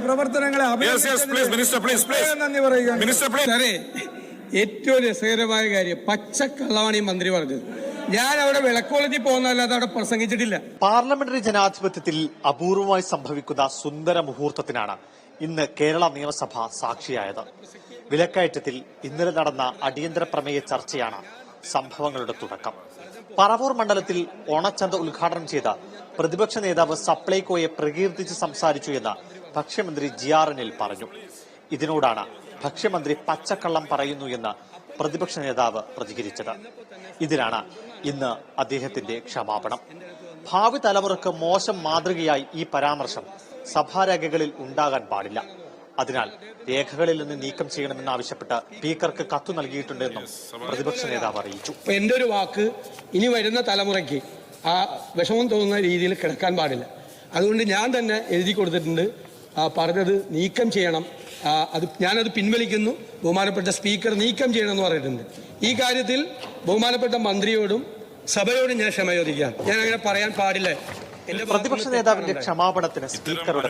പ്രവർത്തനങ്ങളെ നന്ദി പറയുക. ഏറ്റവും രസകരമായ കാര്യം പച്ചക്കള്ളമാണ് ഈ മന്ത്രി പറഞ്ഞത്. ഞാൻ അവിടെ വിളക്കോളത്തിൽ പോകുന്നതല്ലാതെ അവിടെ പ്രസംഗിച്ചിട്ടില്ല. പാർലമെന്ററി ജനാധിപത്യത്തിൽ അപൂർവമായി സംഭവിക്കുന്ന സുന്ദര മുഹൂർത്തത്തിനാണ് ഇന്ന് കേരള നിയമസഭ സാക്ഷിയായത്. വിലക്കയറ്റത്തിൽ ഇന്നലെ നടന്ന അടിയന്തര പ്രമേയ ചർച്ചയാണ് സംഭവങ്ങളുടെ തുടക്കം. പറവൂർ മണ്ഡലത്തിൽ ഓണച്ചന്ത ഉദ്ഘാടനം ചെയ്ത പ്രതിപക്ഷ നേതാവ് സപ്ലൈകോയെ പ്രകീർത്തിച്ച് സംസാരിച്ചു എന്ന് ഭക്ഷ്യമന്ത്രി GR അനിൽ പറഞ്ഞു. ഇതിനോടാണ് ഭക്ഷ്യമന്ത്രി പച്ചക്കള്ളം പറയുന്നു എന്ന് പ്രതിപക്ഷ നേതാവ് പ്രതികരിച്ചത്. ഇതിനാണ് ഇന്ന് അദ്ദേഹത്തിന്റെ ക്ഷമാപണം. ഭാവി തലമുറക്ക് മോശം മാതൃകയായി ഈ പരാമർശം സഭാരേഖകളിൽ ഉണ്ടാകാൻ പാടില്ല. അതിനാൽ രേഖകളിൽ നിന്ന് നീക്കം ചെയ്യണമെന്നാവശ്യപ്പെട്ട് സ്പീക്കർക്ക് കത്ത് നൽകിയിട്ടുണ്ടെന്നും പ്രതിപക്ഷ നേതാവ് അറിയിച്ചു. എന്റെ ഒരു വാക്ക് ഇനി വരുന്ന തലമുറയ്ക്ക് ആ വിഷമം തോന്നുന്ന രീതിയിൽ കിടക്കാൻ പാടില്ല. അതുകൊണ്ട് ഞാൻ തന്നെ എഴുതി കൊടുത്തിട്ടുണ്ട്. പറഞ്ഞത് നീക്കം ചെയ്യണം, ഞാനത് പിൻവലിക്കുന്നു, ബഹുമാനപ്പെട്ട സ്പീക്കർ നീക്കം ചെയ്യണമെന്ന് പറഞ്ഞിട്ടുണ്ട്. ഈ കാര്യത്തിൽ ബഹുമാനപ്പെട്ട മന്ത്രിയോടും സഭയോടും ഞാൻ ക്ഷമ ചോദിക്കാം. ഞാൻ അങ്ങനെ പറയാൻ പാടില്ല. പ്രതിപക്ഷ നേതാവിന്റെ ക്ഷമാപണത്തിന് സ്പീക്കറുടെ